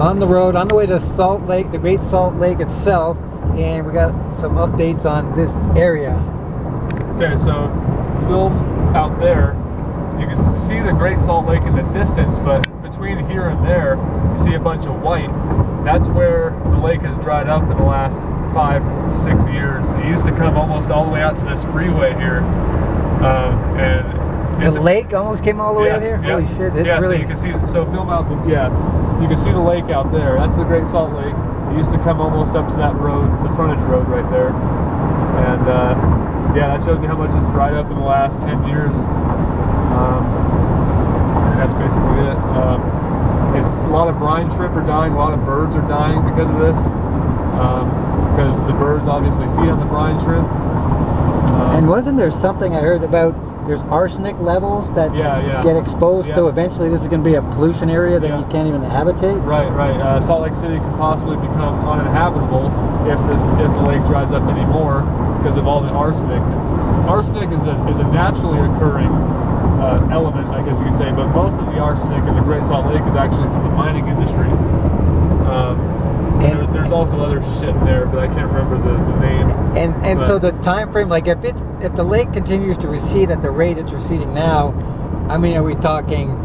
on the road, on the way to Salt Lake, the Great Salt Lake itself, and we got some updates on this area. Okay, so film out there, you can see the Great Salt Lake in the distance, but between here and there, you see a bunch of white. That's where the lake has dried up in the last 5-6 years. It used to come almost all the way out to this freeway here, and the lake almost came all the way out here. Yeah, holy shit! It yeah, really. So you can see. So film out the you can see the lake out there. That's the Great Salt Lake. It used to come almost up to that road, the frontage road right there, and yeah, that shows you how much it's dried up in the last 10 years. And that's basically it. It's a lot of brine shrimp are dying. A lot of birds are dying because of this. Because the birds obviously feed on the brine shrimp. And wasn't there something I heard about? There's arsenic levels that get exposed to. Eventually, this is going to be a pollution area that you can't even habitate. Right. Salt Lake City could possibly become uninhabitable if the lake dries up anymore because of all the arsenic. Arsenic is a naturally occurring element, I guess you could say, but most of the arsenic in the Great Salt Lake is actually from the mining industry. There's also other shit there, but I can't remember the name. And so the time frame, like if the lake continues to recede at the rate it's receding now, I mean, are we talking,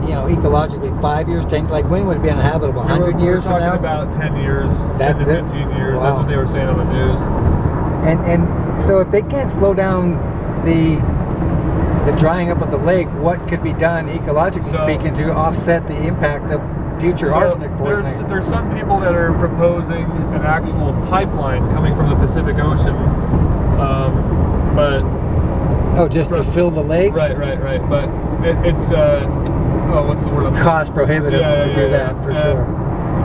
ecologically 5 years, 10? Like when would it be uninhabitable? 100 years from now? We're talking about 10 years, That's 10 to 15 years. Wow. That's what they were saying on the news. And so if they can't slow down the drying up of the lake, what could be done ecologically speaking to offset the impact of future arsenic poisoning? There's some people that are proposing an actual pipeline coming from the Pacific Ocean, but just to fill the lake? Right. But it's what's the word? Cost prohibitive to do that for sure.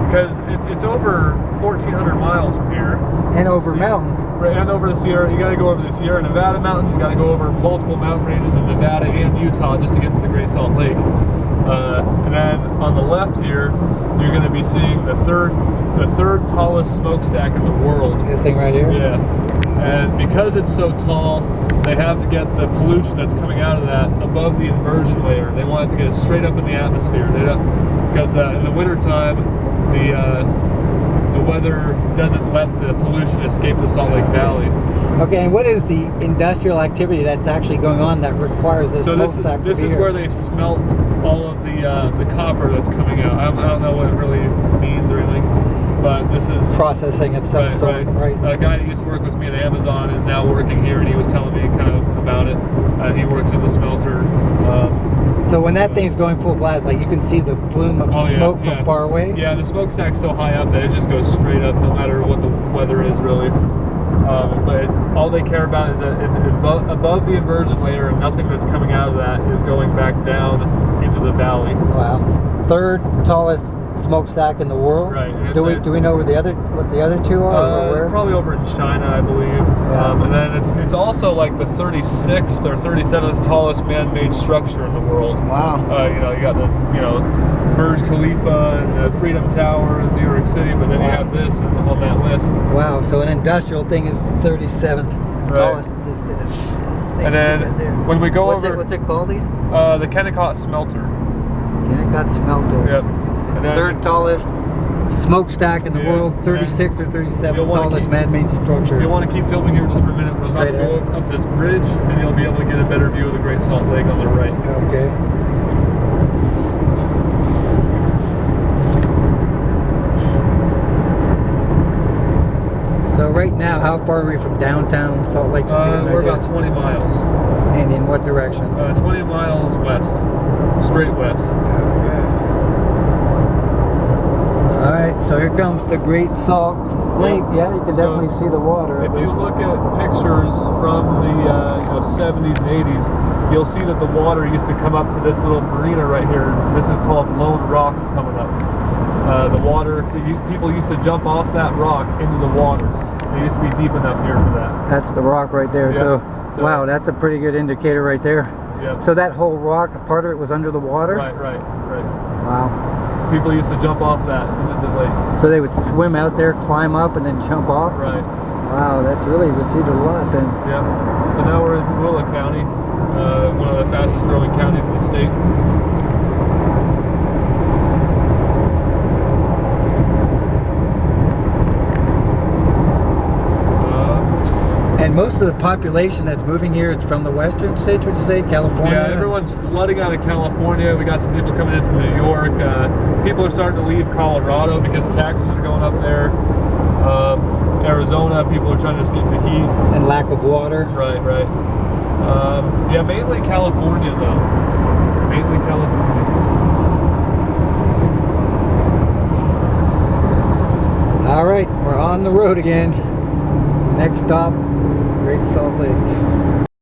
Because it's over 1,400 miles from here. And over mountains. Right, and over the Sierra. You got to go over the Sierra Nevada mountains. You got to go over multiple mountain ranges in Nevada and Utah just to get to the Great Salt Lake. And then on the left here, you're going to be seeing the third tallest smokestack in the world. This thing right here? Yeah. And because it's so tall, they have to get the pollution that's coming out of that above the inversion layer. They want it to get straight up in the atmosphere. Because in the wintertime, the weather doesn't let the pollution escape the Salt Lake Valley. Okay, and what is the industrial activity that's actually going on that requires this smokestack? This is where they smelt all of the copper that's coming out. I don't know what it really means or anything, but this is processing of some sort. Right. A guy that used to work with me at Amazon is now working here, and he was telling me kind of about it. He works at the Smelter. So when that thing's going full blast, like you can see the flume of smoke from far away? Yeah, the smokestack's so high up that it just goes straight up no matter what the weather is, really. But all they care about is that it's above the inversion layer, and nothing that's coming out of that is going back down into the valley. Wow. Third tallest smokestack in the world? Right. Do we know what the other two are? Or where? Probably over in China, I believe. Yeah. And then it's also like the 36th or 37th tallest man-made structure in the world. Wow. You got the Burj Khalifa and the Freedom Tower in New York City, but then you have this on that list. Wow. So an industrial thing is the 37th tallest. And then when we go over, what's it called again? The Kennecott Smelter. Kennecott Smelter. Yep. And then, third tallest smokestack in the world, 36th or 37th tallest man-made structure. You'll want to keep filming here just for a minute. We're about to go up this bridge, and you'll be able to get a better view of the Great Salt Lake on the right. Okay. So right now, how far are we from downtown Salt Lake? We're about 20 miles. And in what direction? 20 miles west, straight west. Okay. All right, so here comes the Great Salt Lake. Yeah, you can definitely see the water. If you look at pictures from the 70s and 80s, you'll see that the water used to come up to this little marina right here. This is called Lone Rock coming up. The water, people used to jump off that rock into the water. It used to be deep enough here for that. That's the rock right there. Yeah. So wow, that's a pretty good indicator right there. Yep. So that whole rock, part of it was under the water? Right. Wow. People used to jump off that into the lake. So they would swim out there, climb up, and then jump off? Right. Wow, that's really receded a lot then. Yeah. So now we're in Tooele County, one of the fastest growing counties in the state. And most of the population that's moving here, it's from the western states, would you say? California? Yeah, everyone's flooding out of California. We got some people coming in from New York. People are starting to leave Colorado because taxes are going up there. Arizona, people are trying to escape the heat. And lack of water. Right. Yeah, mainly California though. Mainly California. All right, we're on the road again. Next stop, Great Salt Lake.